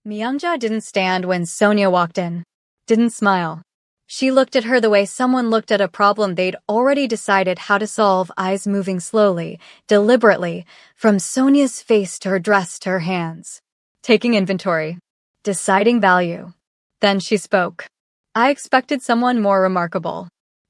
Myungja didn't stand when Sonia walked in. Didn't smile. She looked at her the way someone looked at a problem they'd already decided how to solve, eyes moving slowly, deliberately, from Sonia's face to her dress to her hands. Taking inventory. Deciding value. Then she spoke. I expected someone more remarkable.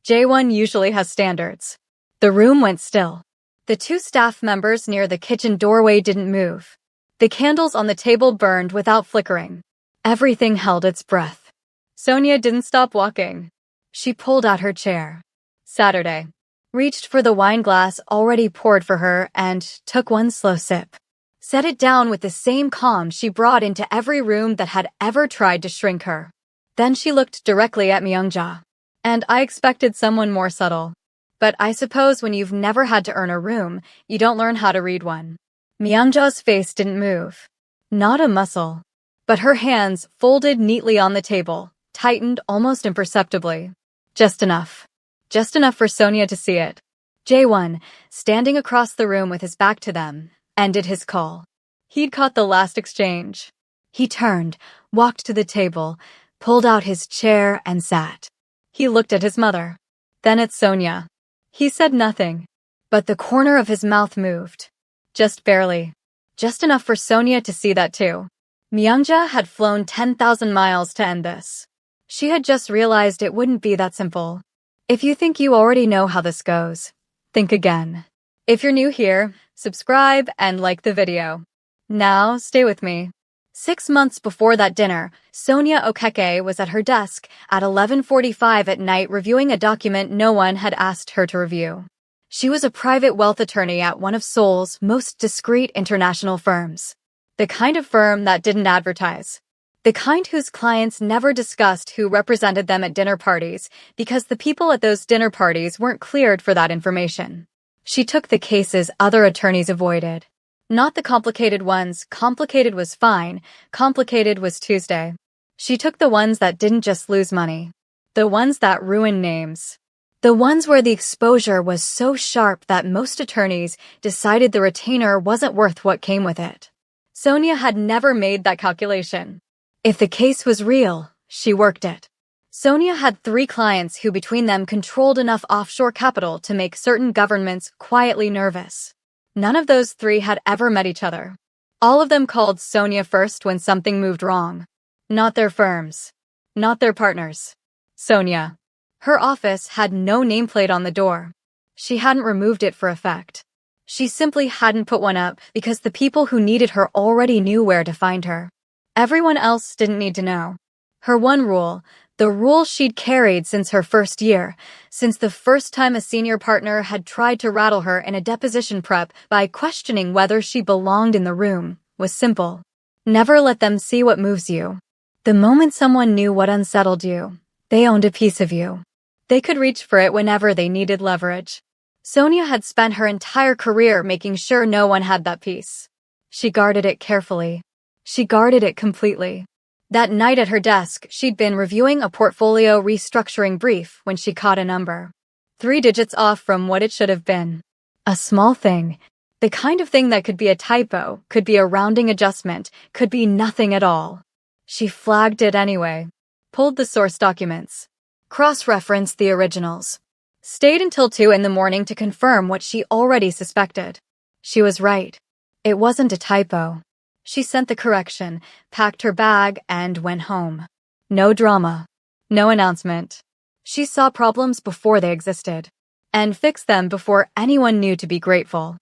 J1 usually has standards. The room went still. The two staff members near the kitchen doorway didn't move. The candles on the table burned without flickering. Everything held its breath. Sonia didn't stop walking. She pulled out her chair. Saturday. Reached for the wine glass already poured for her and took one slow sip. Set it down with the same calm she brought into every room that had ever tried to shrink her. Then she looked directly at Myungja. And I expected someone more subtle. But I suppose when you've never had to earn a room, you don't learn how to read one. Myungja's face didn't move. Not a muscle. But her hands, folded neatly on the table, tightened almost imperceptibly. Just enough. Just enough for Sonia to see it. J1, standing across the room with his back to them, ended his call. He'd caught the last exchange. He turned, walked to the table, pulled out his chair and sat. He looked at his mother. Then at Sonia. He said nothing. But the corner of his mouth moved. Just barely. Just enough for Sonia to see that too. Myungja had flown 10,000 miles to end this. She had just realized it wouldn't be that simple. If you think you already know how this goes, think again. If you're new here, subscribe and like the video. Now, stay with me. 6 months before that dinner, Sonia Okeke was at her desk at 11:45 at night reviewing a document no one had asked her to review. She was a private wealth attorney at one of Seoul's most discreet international firms. The kind of firm that didn't advertise. The kind whose clients never discussed who represented them at dinner parties because the people at those dinner parties weren't cleared for that information. She took the cases other attorneys avoided. Not the complicated ones. Complicated was fine. Complicated was Tuesday. She took the ones that didn't just lose money. The ones that ruined names. The ones where the exposure was so sharp that most attorneys decided the retainer wasn't worth what came with it. Sonia had never made that calculation. If the case was real, she worked it. Sonia had 3 clients who between them controlled enough offshore capital to make certain governments quietly nervous. None of those 3 had ever met each other. All of them called Sonia first when something moved wrong. Not their firms. Not their partners. Sonia. Her office had no nameplate on the door. She hadn't removed it for effect. She simply hadn't put one up because the people who needed her already knew where to find her. Everyone else didn't need to know. Her one rule, the rule she'd carried since her first year, since the first time a senior partner had tried to rattle her in a deposition prep by questioning whether she belonged in the room, was simple. Never let them see what moves you. The moment someone knew what unsettled you, they owned a piece of you. They could reach for it whenever they needed leverage. Sonia had spent her entire career making sure no one had that piece. She guarded it carefully. She guarded it completely. That night at her desk, she'd been reviewing a portfolio restructuring brief when she caught a number. 3 digits off from what it should have been. A small thing. The kind of thing that could be a typo, could be a rounding adjustment, could be nothing at all. She flagged it anyway. Pulled the source documents. Cross-referenced the originals. Stayed until 2 in the morning to confirm what she already suspected. She was right. It wasn't a typo. She sent the correction, packed her bag, and went home. No drama. No announcement. She saw problems before they existed. And fixed them before anyone knew to be grateful.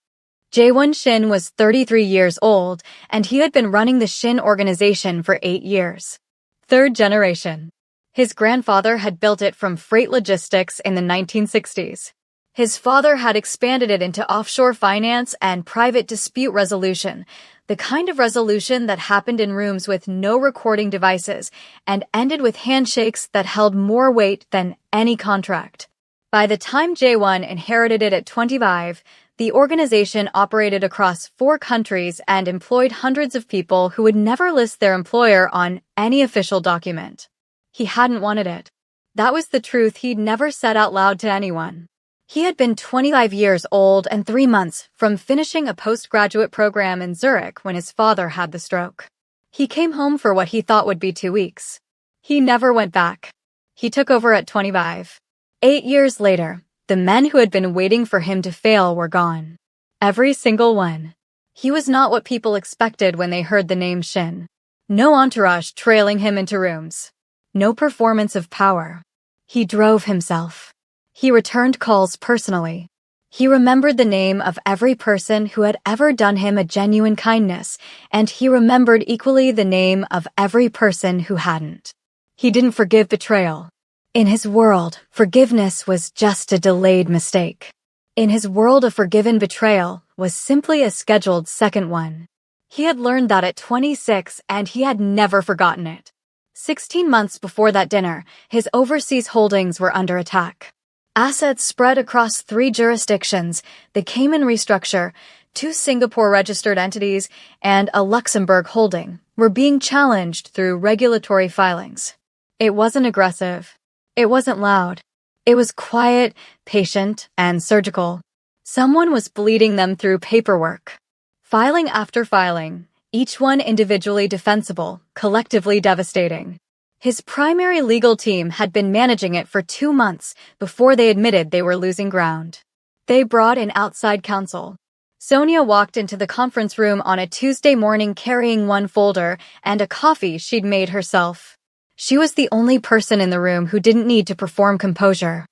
Jae-won Shin was 33 years old, and he had been running the Shin organization for 8 years. 3rd generation. His grandfather had built it from freight logistics in the 1960s. His father had expanded it into offshore finance and private dispute resolution, the kind of resolution that happened in rooms with no recording devices and ended with handshakes that held more weight than any contract. By the time Jae-won inherited it at 25, the organization operated across 4 countries and employed hundreds of people who would never list their employer on any official document. He hadn't wanted it. That was the truth he'd never said out loud to anyone. He had been 25 years old and 3 months from finishing a postgraduate program in Zurich when his father had the stroke. He came home for what he thought would be 2 weeks. He never went back. He took over at 25. 8 years later, the men who had been waiting for him to fail were gone. Every single one. He was not what people expected when they heard the name Shin. No entourage trailing him into rooms. No performance of power. He drove himself. He returned calls personally. He remembered the name of every person who had ever done him a genuine kindness, and he remembered equally the name of every person who hadn't. He didn't forgive betrayal. In his world, forgiveness was just a delayed mistake. In his world, a forgiven betrayal was simply a scheduled second one. He had learned that at 26, and he had never forgotten it. 16 months before that dinner, his overseas holdings were under attack. Assets spread across 3 jurisdictions, the Cayman restructure, 2 Singapore-registered entities, and a Luxembourg holding, were being challenged through regulatory filings. It wasn't aggressive. It wasn't loud. It was quiet, patient, and surgical. Someone was bleeding them through paperwork. Filing after filing, each one individually defensible, collectively devastating. His primary legal team had been managing it for 2 months before they admitted they were losing ground. They brought in outside counsel. Sonia walked into the conference room on a Tuesday morning carrying one folder and a coffee she'd made herself. She was the only person in the room who didn't need to perform composure.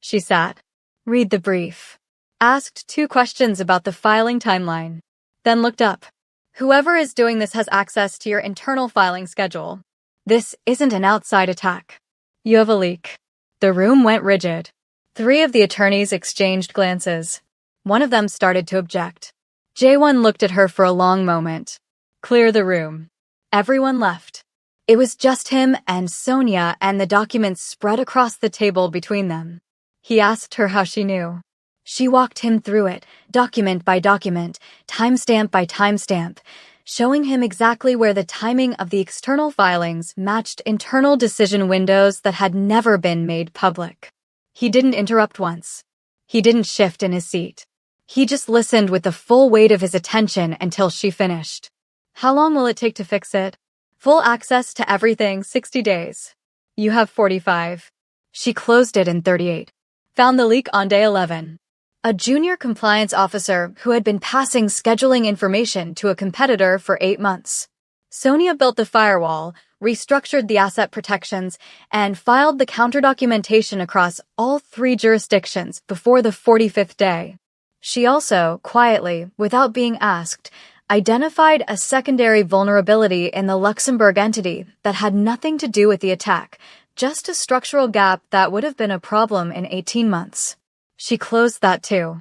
She sat. Read the brief. Asked 2 questions about the filing timeline. Then looked up. Whoever is doing this has access to your internal filing schedule. This isn't an outside attack. You have a leak. The room went rigid. 3 of the attorneys exchanged glances. One of them started to object. J1 looked at her for a long moment. Clear the room. Everyone left. It was just him and Sonia, and the documents spread across the table between them. He asked her how she knew. She walked him through it, document by document, timestamp by timestamp, showing him exactly where the timing of the external filings matched internal decision windows that had never been made public. He didn't interrupt once. He didn't shift in his seat. He just listened with the full weight of his attention until she finished. How long will it take to fix it? Full access to everything, 60 days. You have 45. She closed it in 38. Found the leak on day 11. A junior compliance officer who had been passing scheduling information to a competitor for 8 months. Sonia built the firewall, restructured the asset protections, and filed the counter-documentation across all 3 jurisdictions before the 45th day. She also, quietly, without being asked, identified a secondary vulnerability in the Luxembourg entity that had nothing to do with the attack, just a structural gap that would have been a problem in 18 months. She closed that too.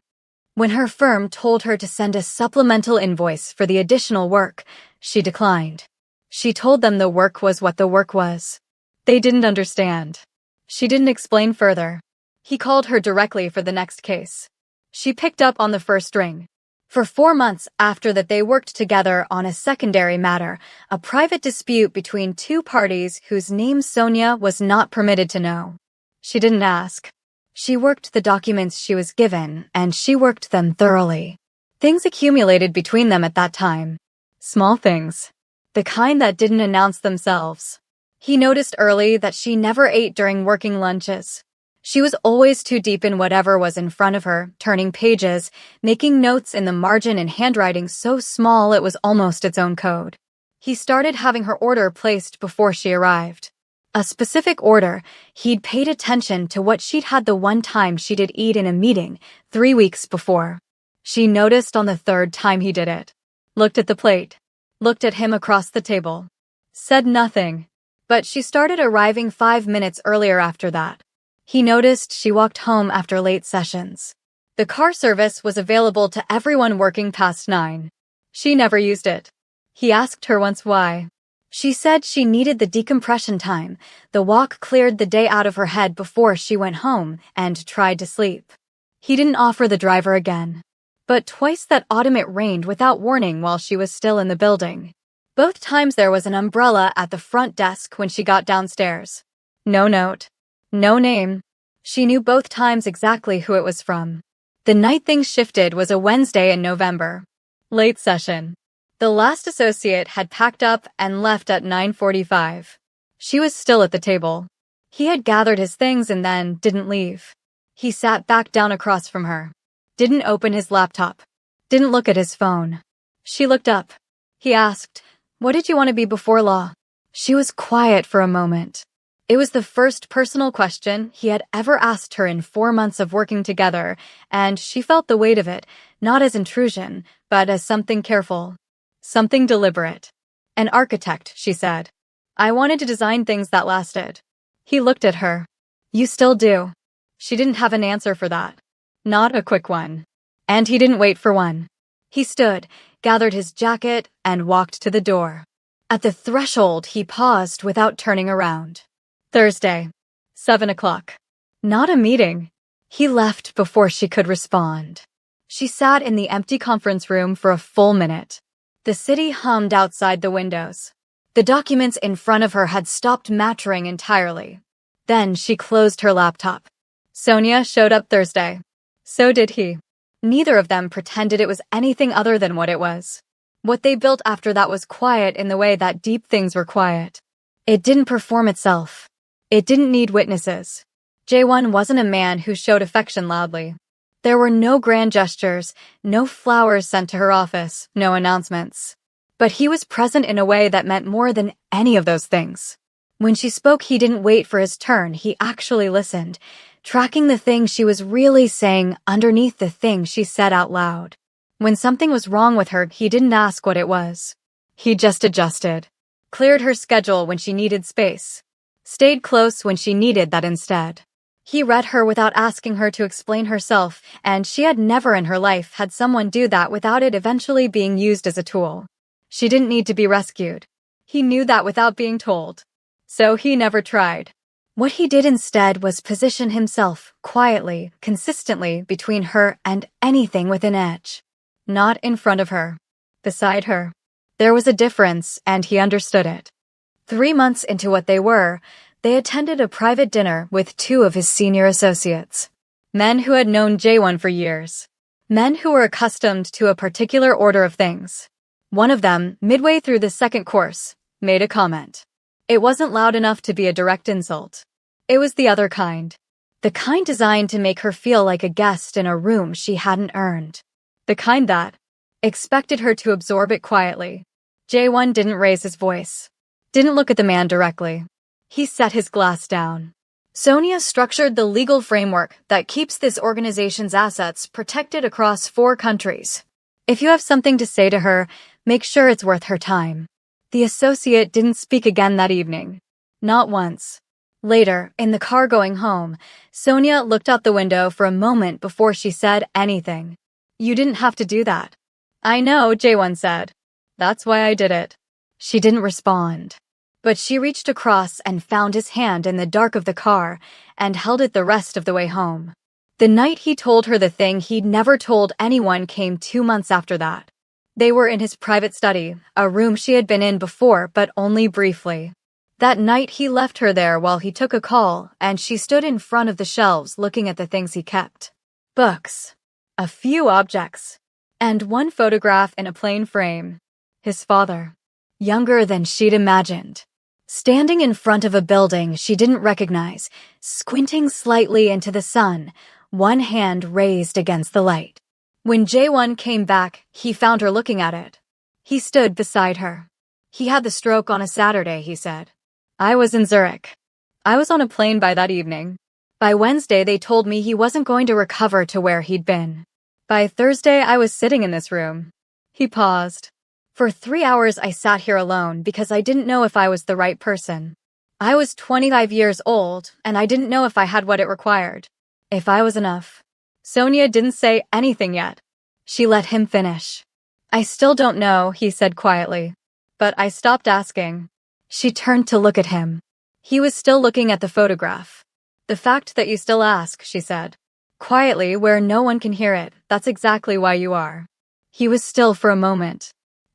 When her firm told her to send a supplemental invoice for the additional work, she declined. She told them the work was what the work was. They didn't understand. She didn't explain further. He called her directly for the next case. She picked up on the first ring. For 4 months after that, they worked together on a secondary matter, a private dispute between 2 parties whose names Sonia was not permitted to know. She didn't ask. She worked the documents she was given, and she worked them thoroughly. Things accumulated between them at that time. Small things. The kind that didn't announce themselves. He noticed early that she never ate during working lunches. She was always too deep in whatever was in front of her, turning pages, making notes in the margin in handwriting so small it was almost its own code. He started having her order placed before she arrived. A specific order. He'd paid attention to what she'd had the one time she did eat in a meeting 3 weeks before. She noticed on the 3rd time he did it. Looked at the plate. Looked at him across the table. Said nothing. But she started arriving 5 minutes earlier after that. He noticed she walked home after late sessions. The car service was available to everyone working past 9. She never used it. He asked her once why. She said she needed the decompression time. The walk cleared the day out of her head before she went home and tried to sleep. He didn't offer the driver again. But twice that autumn it rained without warning while she was still in the building. Both times there was an umbrella at the front desk when she got downstairs. No note. No name. She knew both times exactly who it was from. The night things shifted was a Wednesday in November. Late session. The last associate had packed up and left at 9:45. She was still at the table. He had gathered his things and then didn't leave. He sat back down across from her. Didn't open his laptop. Didn't look at his phone. She looked up. He asked, "What did you want to be before law?" She was quiet for a moment. It was the first personal question he had ever asked her in 4 months of working together, and she felt the weight of it, not as intrusion, but as something careful. Something deliberate. "An architect," she said. "I wanted to design things that lasted." He looked at her. "You still do." She didn't have an answer for that. Not a quick one. And he didn't wait for one. He stood, gathered his jacket, and walked to the door. At the threshold, he paused without turning around. Thursday, 7 o'clock. Not a meeting. He left before she could respond. She sat in the empty conference room for a full minute. The city hummed outside the windows. The documents in front of her had stopped mattering entirely. Then she closed her laptop. Sonia showed up Thursday. So did he. Neither of them pretended it was anything other than what it was. What they built after that was quiet in the way that deep things were quiet. It didn't perform itself. It didn't need witnesses. Jae-won wasn't a man who showed affection loudly. There were no grand gestures, no flowers sent to her office, no announcements. But he was present in a way that meant more than any of those things. When she spoke, he didn't wait for his turn, he actually listened, tracking the thing she was really saying underneath the thing she said out loud. When something was wrong with her, he didn't ask what it was. He just adjusted. Cleared her schedule when she needed space. Stayed close when she needed that instead. He read her without asking her to explain herself, and she had never in her life had someone do that without it eventually being used as a tool. She didn't need to be rescued. He knew that without being told. So he never tried. What he did instead was position himself, quietly, consistently, between her and anything with an edge. Not in front of her. Beside her. There was a difference, and he understood it. 3 months into what they were, they attended a private dinner with 2 of his senior associates. Men who had known Jae-won for years. Men who were accustomed to a particular order of things. One of them, midway through the second course, made a comment. It wasn't loud enough to be a direct insult. It was the other kind. The kind designed to make her feel like a guest in a room she hadn't earned. The kind that expected her to absorb it quietly. Jae-won didn't raise his voice. Didn't look at the man directly. He set his glass down. Sonia structured the legal framework that keeps this organization's assets protected across 4 countries. If you have something to say to her, make sure it's worth her time. The associate didn't speak again that evening. Not once. Later, in the car going home, Sonia looked out the window for a moment before she said anything. "You didn't have to do that." "I know," Jae-won said. "That's why I did it." She didn't respond. But she reached across and found his hand in the dark of the car and held it the rest of the way home. The night he told her the thing he'd never told anyone came 2 months after that. They were in his private study, a room she had been in before but only briefly. That night he left her there while he took a call, and she stood in front of the shelves looking at the things he kept. Books. A few objects. And one photograph in a plain frame. His father. Younger than she'd imagined. Standing in front of a building she didn't recognize, squinting slightly into the sun, one hand raised against the light. When Jae-won came back, he found her looking at it. He stood beside her. "He had the stroke on a Saturday," he said. "I was in Zurich. I was on a plane by that evening. By Wednesday they told me he wasn't going to recover to where he'd been. By Thursday I was sitting in this room." He paused. "For 3 hours I sat here alone because I didn't know if I was the right person. I was 25 years old, and I didn't know if I had what it required. If I was enough." Sonia didn't say anything yet. She let him finish. "I still don't know," he said quietly. "But I stopped asking." She turned to look at him. He was still looking at the photograph. "The fact that you still ask," she said. "Quietly, where no one can hear it, that's exactly why you are." He was still for a moment.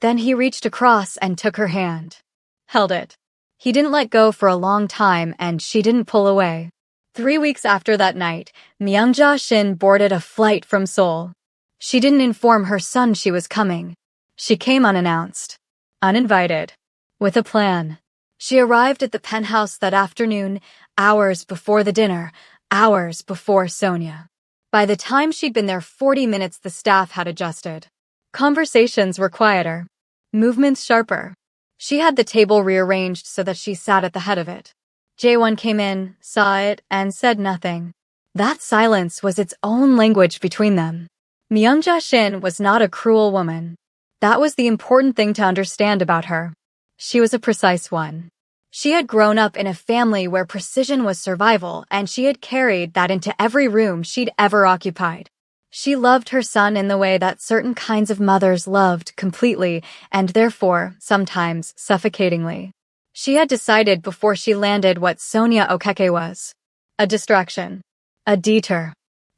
Then he reached across and took her hand. Held it. He didn't let go for a long time, and she didn't pull away. 3 weeks after that night, Myung-ja Shin boarded a flight from Seoul. She didn't inform her son she was coming. She came unannounced, uninvited, with a plan. She arrived at the penthouse that afternoon, hours before the dinner, hours before Sonia. By the time she'd been there 40 minutes, the staff had adjusted. Conversations were quieter, movements sharper. She had the table rearranged so that she sat at the head of it. Jae-won came in, saw it, and said nothing. That silence was its own language between them. Myungja Shin was not a cruel woman. That was the important thing to understand about her. She was a precise one. She had grown up in a family where precision was survival, and she had carried that into every room she'd ever occupied. She loved her son in the way that certain kinds of mothers loved, completely, and therefore, sometimes, suffocatingly. She had decided before she landed what Sonia Okeke was. A distraction. A detour.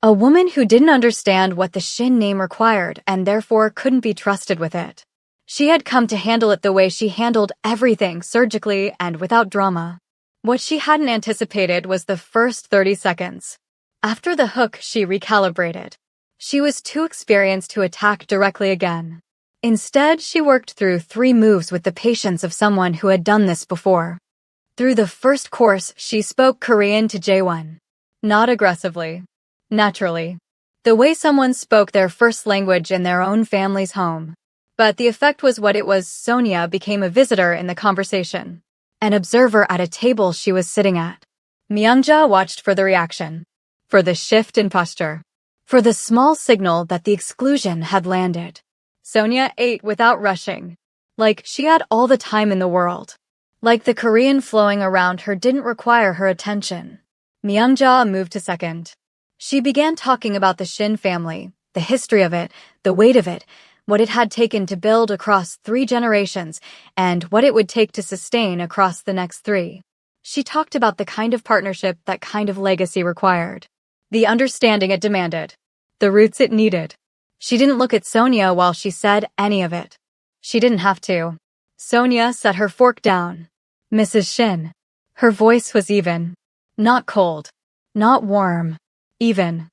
A woman who didn't understand what the Shin name required and therefore couldn't be trusted with it. She had come to handle it the way she handled everything, surgically and without drama. What she hadn't anticipated was the first 30 seconds. After the hook, she recalibrated. She was too experienced to attack directly again. Instead, she worked through 3 moves with the patience of someone who had done this before. Through the first course, she spoke Korean to Jae-won. Not aggressively. Naturally. The way someone spoke their first language in their own family's home. But the effect was what it was. Sonia became a visitor in the conversation. An observer at a table she was sitting at. Myungja watched for the reaction. For the shift in posture. For the small signal that the exclusion had landed. Sonia ate without rushing. Like she had all the time in the world. Like the Korean flowing around her didn't require her attention. Myungja moved to second. She began talking about the Shin family, the history of it, the weight of it, what it had taken to build across 3 generations, and what it would take to sustain across the next 3. She talked about the kind of partnership that kind of legacy required. The understanding it demanded. The roots it needed. She didn't look at Sonia while she said any of it. She didn't have to. Sonia set her fork down. Mrs. Shin. Her voice was even. Not cold. Not warm. Even.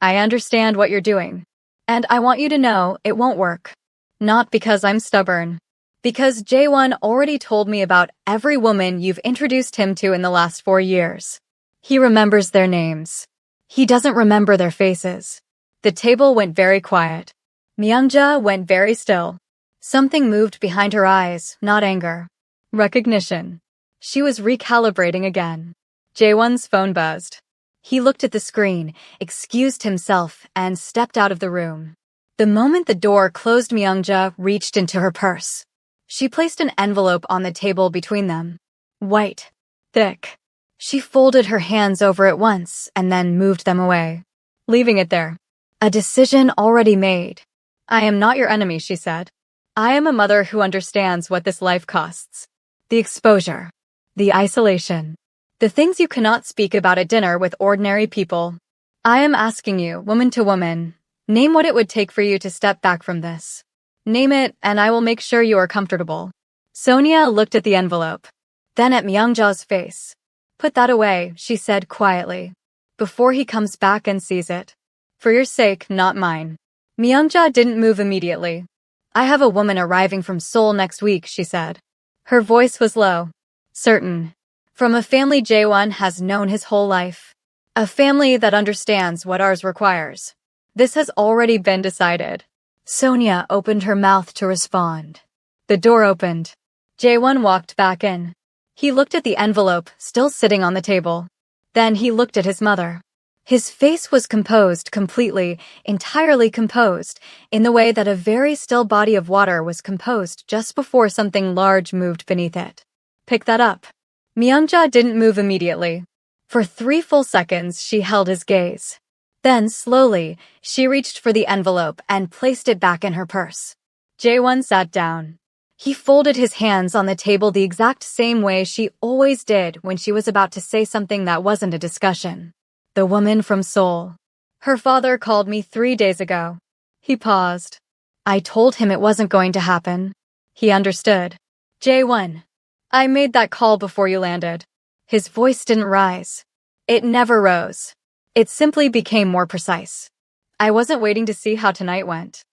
I understand what you're doing. And I want you to know it won't work. Not because I'm stubborn. Because Jae-won already told me about every woman you've introduced him to in the last 4 years. He remembers their names. He doesn't remember their faces. The table went very quiet. Myungja went very still. Something moved behind her eyes, not anger. Recognition. She was recalibrating again. Jae-won's phone buzzed. He looked at the screen, excused himself, and stepped out of the room. The moment the door closed, Myungja reached into her purse. She placed an envelope on the table between them. White. Thick. She folded her hands over it once and then moved them away, leaving it there. A decision already made. I am not your enemy, she said. I am a mother who understands what this life costs. The exposure. The isolation. The things you cannot speak about at dinner with ordinary people. I am asking you, woman to woman, name what it would take for you to step back from this. Name it, and I will make sure you are comfortable. Sonia looked at the envelope, then at Myungja's face. Put that away, she said quietly, before he comes back and sees it. For your sake, not mine. Myungja didn't move immediately. I have a woman arriving from Seoul next week, she said. Her voice was low. Certain. From a family Jae-won has known his whole life. A family that understands what ours requires. This has already been decided. Sonia opened her mouth to respond. The door opened. Jae-won walked back in. He looked at the envelope, still sitting on the table. Then he looked at his mother. His face was composed completely, entirely composed, in the way that a very still body of water was composed just before something large moved beneath it. Pick that up. Myungja didn't move immediately. For 3 full seconds, she held his gaze. Then, slowly, she reached for the envelope and placed it back in her purse. Jae-won sat down. He folded his hands on the table the exact same way she always did when she was about to say something that wasn't a discussion. The woman from Seoul. Her father called me 3 days ago. He paused. I told him it wasn't going to happen. He understood. Jae-won. I made that call before you landed. His voice didn't rise. It never rose. It simply became more precise. I wasn't waiting to see how tonight went.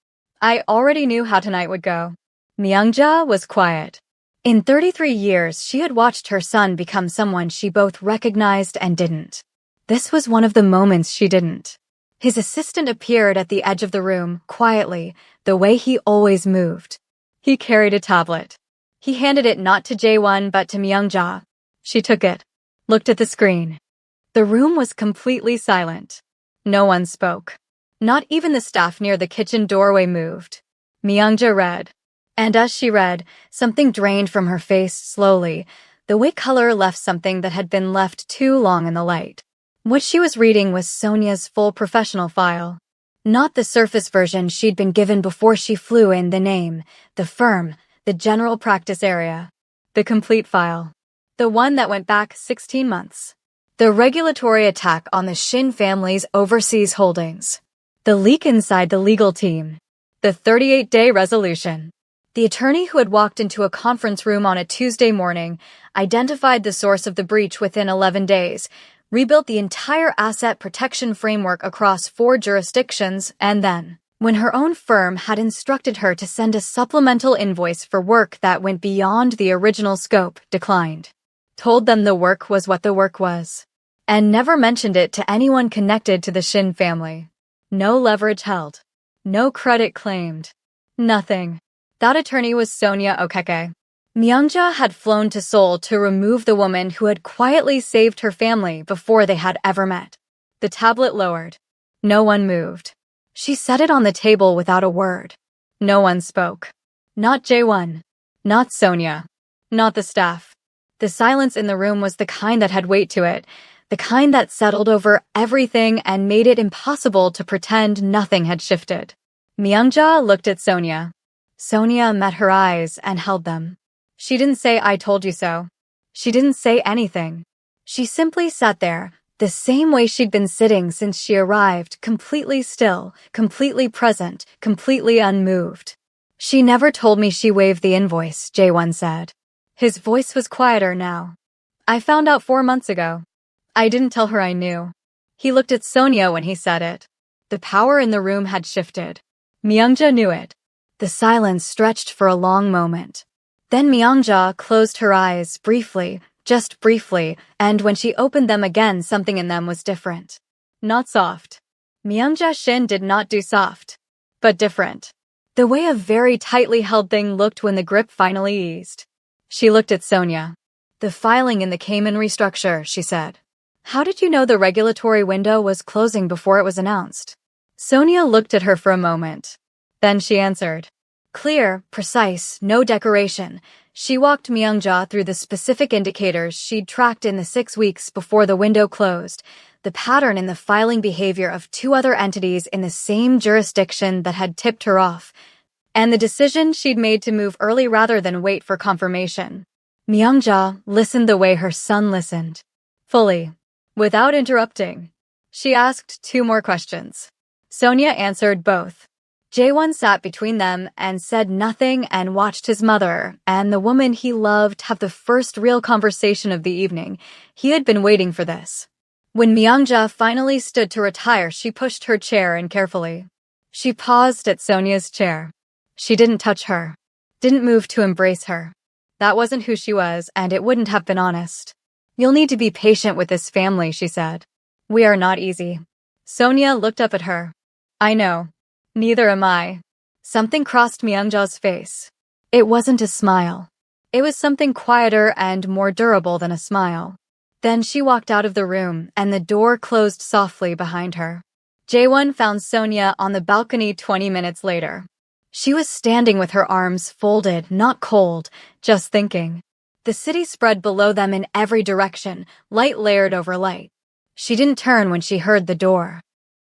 I already knew how tonight would go. Myungja was quiet. In 33 years, she had watched her son become someone she both recognized and didn't. This was one of the moments she didn't. His assistant appeared at the edge of the room, quietly, the way he always moved. He carried a tablet. He handed it not to Jae-won but to Myungja. She took it, looked at the screen. The room was completely silent. No one spoke. Not even the staff near the kitchen doorway moved. Myungja read. And as she read, something drained from her face slowly, the way color left something that had been left too long in the light. What she was reading was Sonia's full professional file. Not the surface version she'd been given before she flew in, the name, the firm, the general practice area. The complete file. The one that went back 16 months. The regulatory attack on the Shin family's overseas holdings. The leak inside the legal team. The 38-day resolution. The attorney who had walked into a conference room on a Tuesday morning identified the source of the breach within 11 days, rebuilt the entire asset protection framework across 4 jurisdictions, and then, when her own firm had instructed her to send a supplemental invoice for work that went beyond the original scope, declined. Told them the work was what the work was. And never mentioned it to anyone connected to the Shin family. No leverage held. No credit claimed. Nothing. That attorney was Sonia Okeke. Myungja had flown to Seoul to remove the woman who had quietly saved her family before they had ever met. The tablet lowered. No one moved. She set it on the table without a word. No one spoke. Not Jae-won. Not Sonia. Not the staff. The silence in the room was the kind that had weight to it, the kind that settled over everything and made it impossible to pretend nothing had shifted. Myungja looked at Sonia. Sonia met her eyes and held them. She didn't say, "I told you so." She didn't say anything. She simply sat there, the same way she'd been sitting since she arrived, completely still, completely present, completely unmoved. "She never told me she waived the invoice," Jae-won said. His voice was quieter now. "I found out 4 months ago. I didn't tell her I knew." He looked at Sonia when he said it. The power in the room had shifted. Myungja knew it. The silence stretched for a long moment. Then Myungja closed her eyes briefly, just briefly, and when she opened them again, something in them was different. Not soft. Myungja Shin did not do soft. But different. The way a very tightly held thing looked when the grip finally eased. She looked at Sonia. "The filing in the Cayman restructure," she said. "How did you know the regulatory window was closing before it was announced?" Sonia looked at her for a moment. Then she answered. Clear, precise, no decoration. She walked Myungja through the specific indicators she'd tracked in the 6 weeks before the window closed, the pattern in the filing behavior of 2 other entities in the same jurisdiction that had tipped her off, and the decision she'd made to move early rather than wait for confirmation. Myungja listened the way her son listened. Fully. Without interrupting. She asked 2 more questions. Sonia answered both. Jae-won sat between them and said nothing and watched his mother and the woman he loved have the first real conversation of the evening. He had been waiting for this. When Myungja finally stood to retire, she pushed her chair in carefully. She paused at Sonia's chair. She didn't touch her. Didn't move to embrace her. That wasn't who she was, and it wouldn't have been honest. "You'll need to be patient with this family," she said. "We are not easy." Sonia looked up at her. "I know. Neither am I." Something crossed Myungja's face. It wasn't a smile. It was something quieter and more durable than a smile. Then she walked out of the room, and the door closed softly behind her. Jae-won found Sonia on the balcony 20 minutes later. She was standing with her arms folded, not cold, just thinking. The city spread below them in every direction, light layered over light. She didn't turn when she heard the door.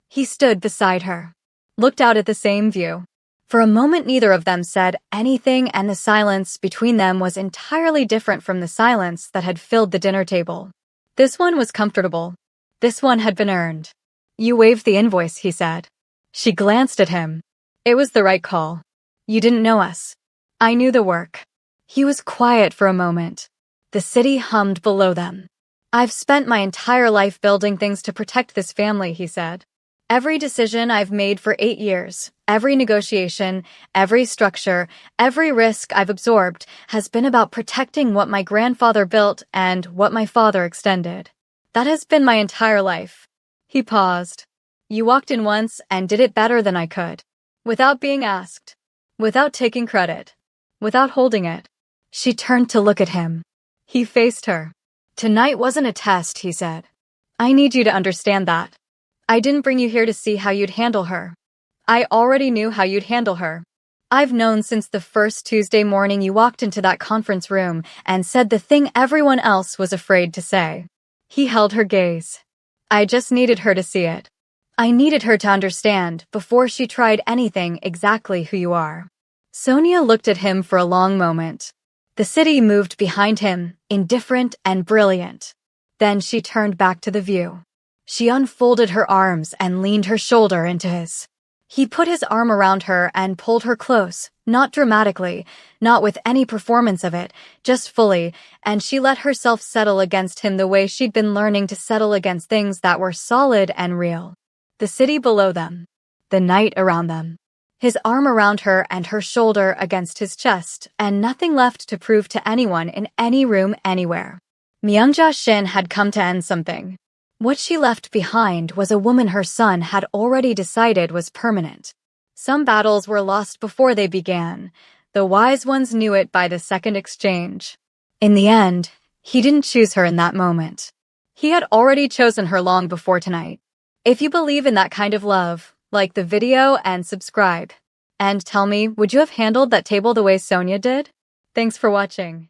He stood beside her. Looked out at the same view. For a moment neither of them said anything, and the silence between them was entirely different from the silence that had filled the dinner table. This one was comfortable. This one had been earned. "You waived the invoice," he said. She glanced at him. "It was the right call. You didn't know us. I knew the work." He was quiet for a moment. The city hummed below them. "I've spent my entire life building things to protect this family," he said. Every decision I've made for 8 years, every negotiation, every structure, every risk I've absorbed has been about protecting what my grandfather built and what my father extended. That has been my entire life. He paused. You walked in once and did it better than I could. Without being asked. Without taking credit. Without holding it. She turned to look at him. He faced her. Tonight wasn't a test, he said. I need you to understand that. I didn't bring you here to see how you'd handle her. I already knew how you'd handle her. I've known since the first Tuesday morning you walked into that conference room and said the thing everyone else was afraid to say. He held her gaze. I just needed her to see it. I needed her to understand, before she tried anything, exactly who you are. Sonia looked at him for a long moment. The city moved behind him, indifferent and brilliant. Then she turned back to the view. She unfolded her arms and leaned her shoulder into his. He put his arm around her and pulled her close, not dramatically, not with any performance of it, just fully, and she let herself settle against him the way she'd been learning to settle against things that were solid and real. The city below them. The night around them. His arm around her and her shoulder against his chest, and nothing left to prove to anyone in any room anywhere. Myungja Shin had come to end something. What she left behind was a woman her son had already decided was permanent. Some battles were lost before they began. The wise ones knew it by the second exchange. In the end, he didn't choose her in that moment. He had already chosen her long before tonight. If you believe in that kind of love, like the video and subscribe. And tell me, would you have handled that table the way Sonia did? Thanks for watching.